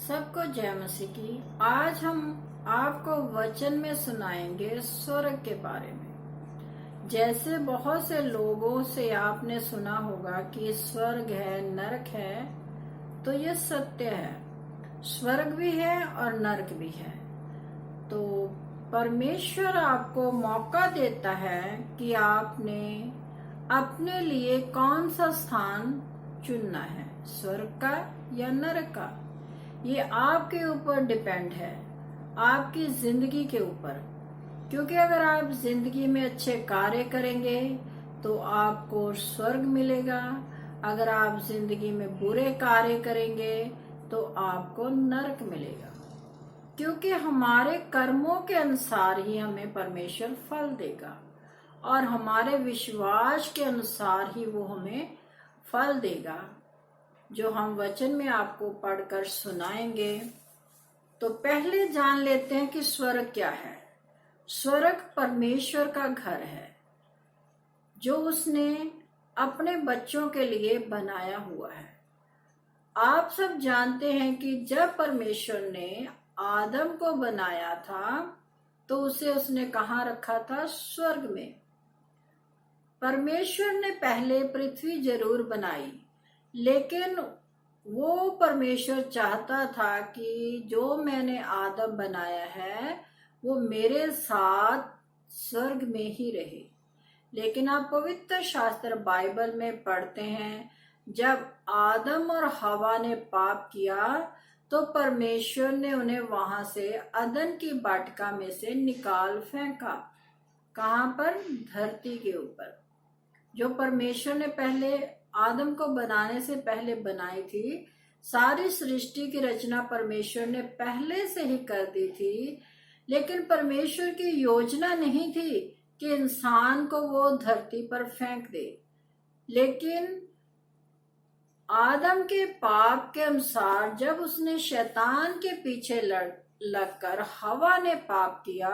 सबको जय मसीह की। आज हम आपको वचन में सुनाएंगे स्वर्ग के बारे में। जैसे बहुत से लोगों से आपने सुना होगा कि स्वर्ग है, नरक है, तो ये सत्य है। स्वर्ग भी है और नरक भी है। तो परमेश्वर आपको मौका देता है कि आपने अपने लिए कौन सा स्थान चुनना है, स्वर्ग का या नरक का। ये आपके ऊपर डिपेंड है, आपकी जिंदगी के ऊपर। क्योंकि अगर आप जिंदगी में अच्छे कार्य करेंगे तो आपको स्वर्ग मिलेगा। अगर आप जिंदगी में बुरे कार्य करेंगे तो आपको नरक मिलेगा। क्योंकि हमारे कर्मों के अनुसार ही हमें परमेश्वर फल देगा और हमारे विश्वास के अनुसार ही वो हमें फल देगा, जो हम वचन में आपको पढ़कर सुनाएंगे। तो पहले जान लेते हैं कि स्वर्ग क्या है। स्वर्ग परमेश्वर का घर है जो उसने अपने बच्चों के लिए बनाया हुआ है। आप सब जानते हैं कि जब परमेश्वर ने आदम को बनाया था तो उसे उसने कहाँ रखा था? स्वर्ग में। परमेश्वर ने पहले पृथ्वी जरूर बनाई, लेकिन वो परमेश्वर चाहता था कि जो मैंने आदम बनाया है वो मेरे साथ स्वर्ग में ही रहे। लेकिन आप पवित्र शास्त्र बाइबल में पढ़ते हैं, जब आदम और हवा ने पाप किया तो परमेश्वर ने उन्हें वहां से अदन की वाटिका में से निकाल फेंका। कहाँ पर? धरती के ऊपर। जो परमेश्वर ने पहले आदम को बनाने से पहले बनाई थी, सारी सृष्टि की रचना परमेश्वर ने पहले से ही कर दी थी। लेकिन परमेश्वर की योजना नहीं थी कि इंसान को वो धरती पर फेंक दे। लेकिन आदम के पाप के अनुसार जब उसने शैतान के पीछे लगकर हवा ने पाप किया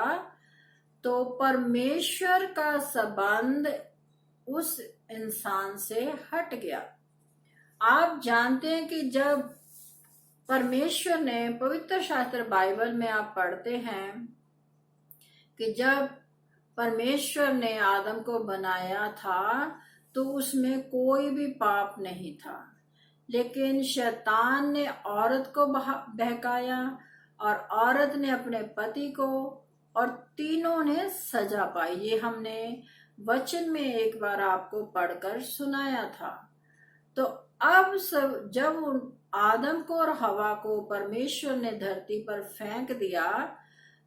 तो परमेश्वर का संबंध उस इंसान से हट गया। आप जानते हैं कि जब परमेश्वर ने, पवित्र शास्त्र बाइबल में आप पढ़ते हैं कि जब परमेश्वर ने आदम को बनाया था तो उसमें कोई भी पाप नहीं था। लेकिन शैतान ने औरत को बहकाया और औरत ने अपने पति को, और तीनों ने सजा पाई। ये हमने वचन में एक बार आपको पढ़कर सुनाया था। तो अब सब जब आदम को और हवा को परमेश्वर ने धरती पर फेंक दिया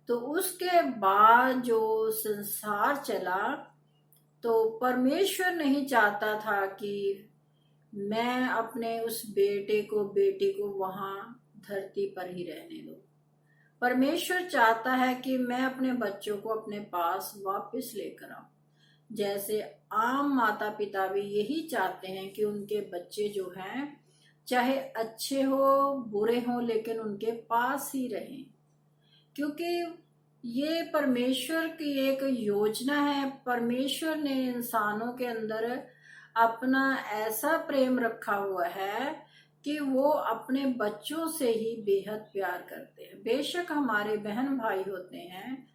तो उसके बाद जो संसार चला, तो परमेश्वर नहीं चाहता था कि मैं अपने उस बेटे को, बेटी को वहां धरती पर ही रहने दूं। परमेश्वर चाहता है कि मैं अपने बच्चों को अपने पास वापस लेकर आऊं। जैसे आम माता पिता भी यही चाहते हैं कि उनके बच्चे जो हैं चाहे अच्छे हो बुरे हो, लेकिन उनके पास ही रहें। क्योंकि ये परमेश्वर की एक योजना है। परमेश्वर ने इंसानों के अंदर अपना ऐसा प्रेम रखा हुआ है कि वो अपने बच्चों से ही बेहद प्यार करते हैं। बेशक हमारे बहन भाई होते हैं,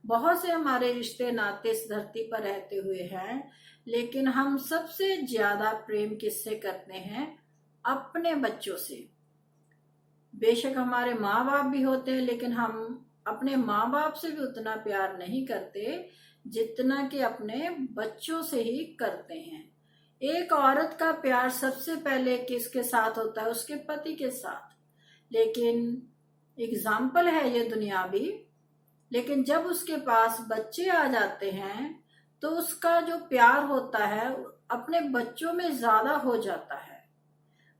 बहुत से हमारे रिश्ते नाते इस धरती पर रहते हुए हैं, लेकिन हम सबसे ज्यादा प्रेम किससे करते हैं? अपने बच्चों से। बेशक हमारे माँ बाप भी होते हैं, लेकिन हम अपने माँ बाप से भी उतना प्यार नहीं करते जितना कि अपने बच्चों से ही करते हैं। एक औरत का प्यार सबसे पहले किसके साथ होता है? उसके पति के साथ। लेकिन एग्जाम्पल है ये दुनियावी, लेकिन जब उसके पास बच्चे आ जाते हैं तो उसका जो प्यार होता है अपने बच्चों में ज्यादा हो जाता है।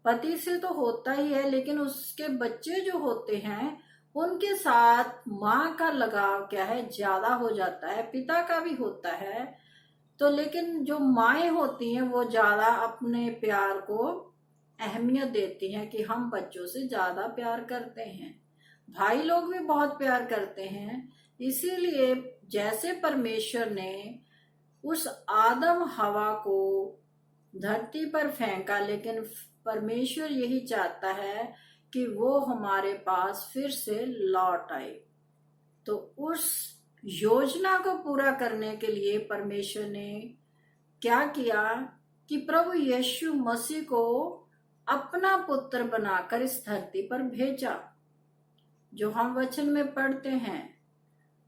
पति से तो होता ही है, लेकिन उसके बच्चे जो होते हैं उनके साथ माँ का लगाव क्या है? ज्यादा हो जाता है। पिता का भी होता है, तो लेकिन जो माएँ होती हैं वो ज्यादा अपने प्यार को अहमियत देती हैं कि हम बच्चों से ज्यादा प्यार करते हैं। भाई लोग भी बहुत प्यार करते हैं। इसीलिए जैसे परमेश्वर ने उस आदम हवा को धरती पर फेंका, लेकिन परमेश्वर यही चाहता है कि वो हमारे पास फिर से लौट आए। तो उस योजना को पूरा करने के लिए परमेश्वर ने क्या किया कि प्रभु यीशु मसीह को अपना पुत्र बनाकर इस धरती पर भेजा। जो हम वचन में पढ़ते हैं,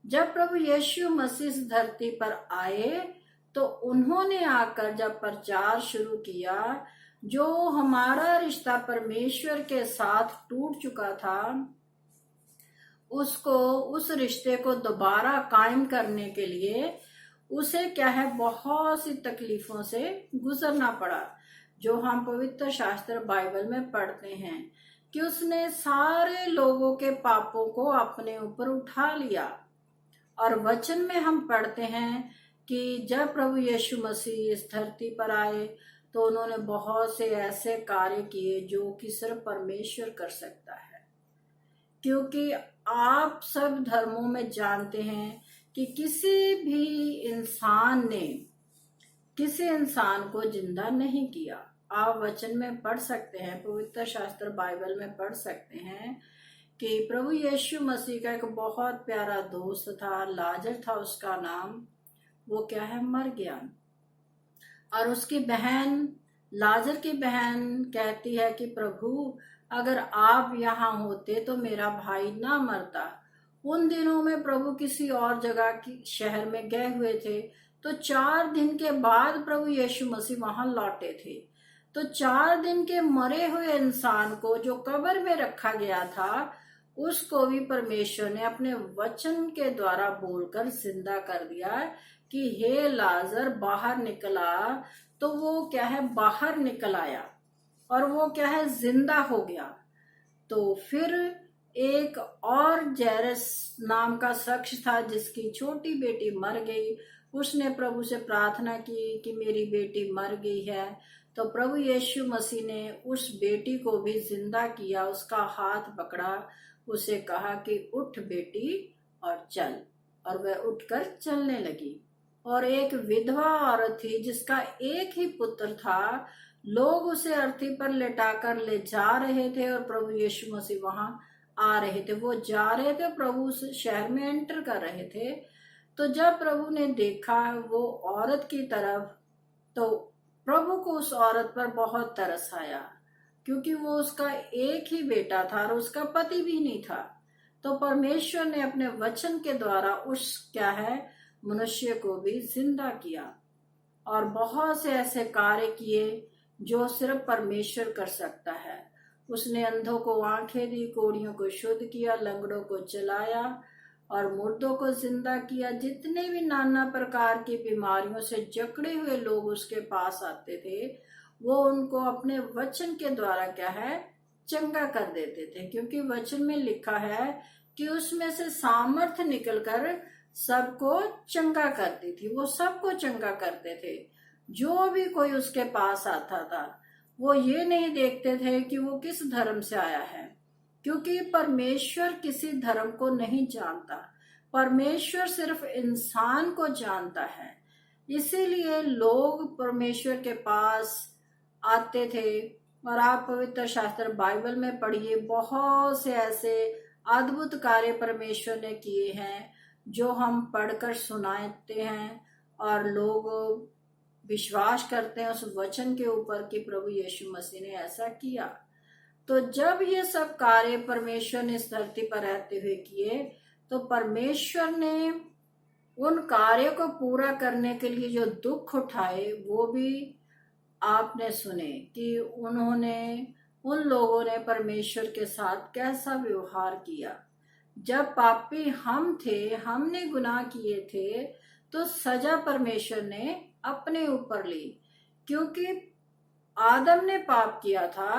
जब प्रभु यीशु मसीह इस धरती पर आए तो उन्होंने आकर जब प्रचार शुरू किया, जो हमारा रिश्ता परमेश्वर के साथ टूट चुका था, उसको, उस रिश्ते को दोबारा कायम करने के लिए उसे क्या है, बहुत सी तकलीफों से गुजरना पड़ा। जो हम पवित्र शास्त्र बाइबल में पढ़ते हैं कि उसने सारे लोगों के पापों को अपने ऊपर उठा लिया। और वचन में हम पढ़ते हैं कि जब प्रभु यीशु मसीह इस धरती पर आए तो उन्होंने बहुत से ऐसे कार्य किए जो कि सिर्फ परमेश्वर कर सकता है। क्योंकि आप सब धर्मों में जानते हैं कि किसी भी इंसान ने किसी इंसान को जिंदा नहीं किया। आप वचन में पढ़ सकते हैं, पवित्र शास्त्र बाइबल में पढ़ सकते हैं कि प्रभु यीशु मसीह का एक बहुत प्यारा दोस्त था, लाजर था उसका नाम। वो क्या है, मर गया। और उसकी बहन, लाजर की बहन कहती है कि प्रभु अगर आप यहाँ होते तो मेरा भाई ना मरता। उन दिनों में प्रभु किसी और जगह की शहर में गए हुए थे, तो 4 दिन के बाद प्रभु यीशु मसीह वहां लौटे थे। तो 4 दिन के मरे हुए इंसान को जो कब्र में रखा गया था, उसको भी परमेश्वर ने अपने वचन के द्वारा बोलकर जिंदा कर दिया कि हे लाजर बाहर निकला। तो वो क्या है, बाहर निकल आया और वो क्या है, जिंदा हो गया। तो फिर एक और जैरस नाम का शख्स था जिसकी छोटी बेटी मर गई। उसने प्रभु से प्रार्थना की कि मेरी बेटी मर गई है। तो प्रभु यीशु मसीह ने उस बेटी को भी जिंदा किया, उसका हाथ पकड़ा, उसे कहा कि उठ बेटी और चल। और वह उठकर चलने लगी। और एक विधवा औरत थी जिसका एक ही पुत्र था, लोग उसे अर्थी पर लेटाकर ले जा रहे थे और प्रभु यीशु मसीह वहां आ रहे थे। वो जा रहे थे, प्रभु उस शहर में एंटर कर रहे थे। तो जब प्रभु ने देखा वो औरत की तरफ, तो प्रभु को उस औरत पर बहुत तरस आया, क्योंकि वो उसका एक ही बेटा था और उसका पति भी नहीं था। तो परमेश्वर ने अपने वचन के द्वारा उस क्या है, मनुष्य को भी जिंदा किया और बहुत से ऐसे कार्य किए जो सिर्फ परमेश्वर कर सकता है। उसने अंधों को आंखें दी, कोढ़ियों को शुद्ध किया, लंगड़ों को चलाया और मुर्दों को जिंदा किया। जितने भी नाना प्रकार की बीमारियों से जकड़े हुए लोग उसके पास आते थे, वो उनको अपने वचन के द्वारा क्या है, चंगा कर देते थे। क्योंकि वचन में लिखा है कि उसमें से सामर्थ्य निकलकर सबको चंगा करती थी। वो सबको चंगा करते थे। जो भी कोई उसके पास आता था, वो ये नहीं देखते थे कि वो किस धर्म से आया है, क्योंकि परमेश्वर किसी धर्म को नहीं जानता। परमेश्वर सिर्फ इंसान को जानता है। इसीलिए लोग परमेश्वर के पास आते थे। और आप पवित्र शास्त्र बाइबल में पढ़िए, बहुत से ऐसे अद्भुत कार्य परमेश्वर ने किए हैं जो हम पढ़कर सुनाते हैं और लोग विश्वास करते हैं उस वचन के ऊपर कि प्रभु यीशु मसीह ने ऐसा किया। तो जब ये सब कार्य परमेश्वर ने इस धरती पर रहते हुए किए, तो परमेश्वर ने उन कार्यों को पूरा करने के लिए जो दुख उठाए, वो भी आपने सुने कि उन्होंने, उन लोगों ने परमेश्वर के साथ कैसा व्यवहार किया। जब पापी हम थे, हमने गुनाह किए थे, तो सजा परमेश्वर ने अपने ऊपर ली, क्योंकि आदम ने पाप किया था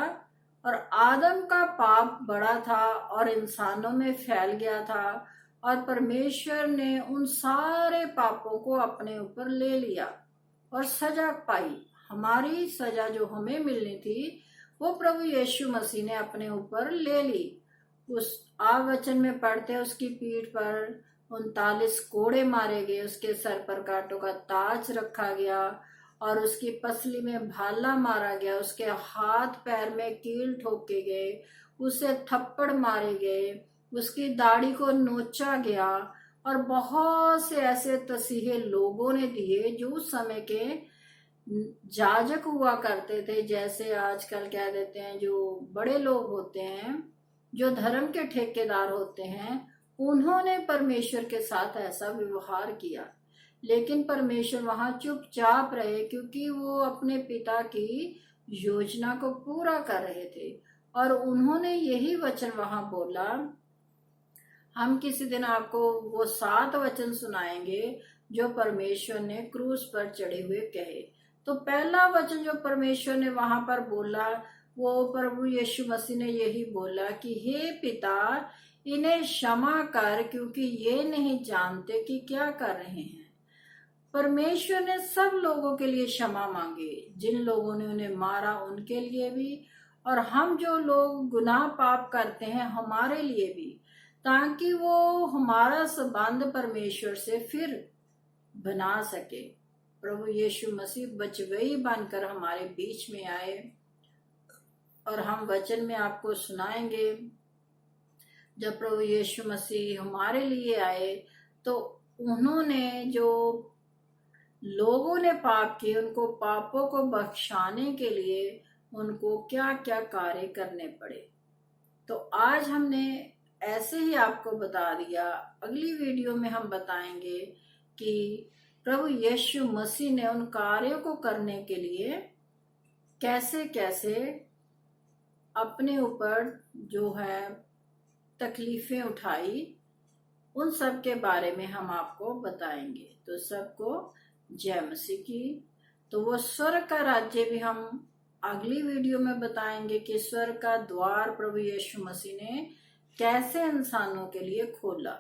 और आदम का पाप बड़ा था और इंसानों में फैल गया था और परमेश्वर ने उन सारे पापों को अपने ऊपर ले लिया और सजा पाई। हमारी सजा जो हमें मिलनी थी, वो प्रभु यीशु मसीह ने अपने ऊपर ले ली। उस वचन में पढ़ते, उसकी पीठ पर 39 कोड़े मारे गए, उसके सर पर कांटों का ताज रखा गया और उसकी पसली में भाला मारा गया, उसके हाथ पैर में कील ठोके गए, उसे थप्पड़ मारे गए, उसकी दाढ़ी को नोचा गया और बहुत से ऐसे तसीहे लोगों ने दिए जो उस समय के जाजक हुआ करते थे। जैसे आजकल कह देते हैं जो बड़े लोग होते हैं, जो धर्म के ठेकेदार होते हैं, उन्होंने परमेश्वर के साथ ऐसा व्यवहार किया। लेकिन परमेश्वर वहां चुपचाप रहे, क्योंकि वो अपने पिता की योजना को पूरा कर रहे थे। और उन्होंने यही वचन वहां बोला। हम किसी दिन आपको वो 7 वचन सुनाएंगे जो परमेश्वर ने क्रूस पर चढ़े हुए कहे। तो पहला वचन जो परमेश्वर ने वहां पर बोला, वो प्रभु यीशु मसीह ने यही बोला कि हे पिता, इन्हें क्षमा कर, क्योंकि ये नहीं जानते कि क्या कर रहे हैं। परमेश्वर ने सब लोगों के लिए क्षमा मांगे, जिन लोगों ने उन्हें मारा उनके लिए भी, और हम जो लोग गुनाह पाप करते हैं हमारे लिए भी, ताकि वो हमारा संबंध परमेश्वर से फिर बना सके। प्रभु यीशु मसीह बचवई बनकर हमारे बीच में आए, और हम वचन में आपको सुनाएंगे। जब प्रभु यीशु मसीह हमारे लिए आए तो उन्होंने जो लोगों ने पाप किए, उनको पापों को बख्शाने के लिए उनको क्या क्या कार्य करने पड़े। तो आज हमने ऐसे ही आपको बता दिया। अगली वीडियो में हम बताएंगे कि प्रभु यीशु मसीह ने उन कार्यों को करने के लिए कैसे कैसे अपने ऊपर जो है तकलीफें उठाई, उन सब के बारे में हम आपको बताएंगे। तो सबको जय मसीह की। तो वो स्वर्ग का राज्य भी हम अगली वीडियो में बताएंगे कि स्वर्ग का द्वार प्रभु यीशु मसीह ने कैसे इंसानों के लिए खोला।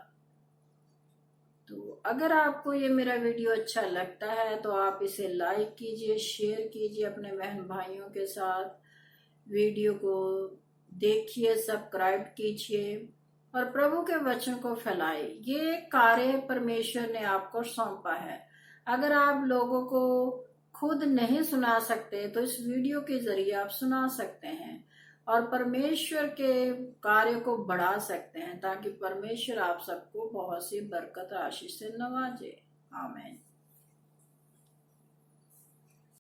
तो अगर आपको ये मेरा वीडियो अच्छा लगता है तो आप इसे लाइक कीजिए, शेयर कीजिए अपने बहन भाइयों के साथ, वीडियो को देखिए, सब्सक्राइब कीजिए और प्रभु के वचन को फैलाए। ये कार्य परमेश्वर ने आपको सौंपा है। अगर आप लोगों को खुद नहीं सुना सकते तो इस वीडियो के जरिए आप सुना सकते हैं और परमेश्वर के कार्य को बढ़ा सकते हैं, ताकि परमेश्वर आप सबको बहुत सी बरकत आशीष से नवाजे। आमीन।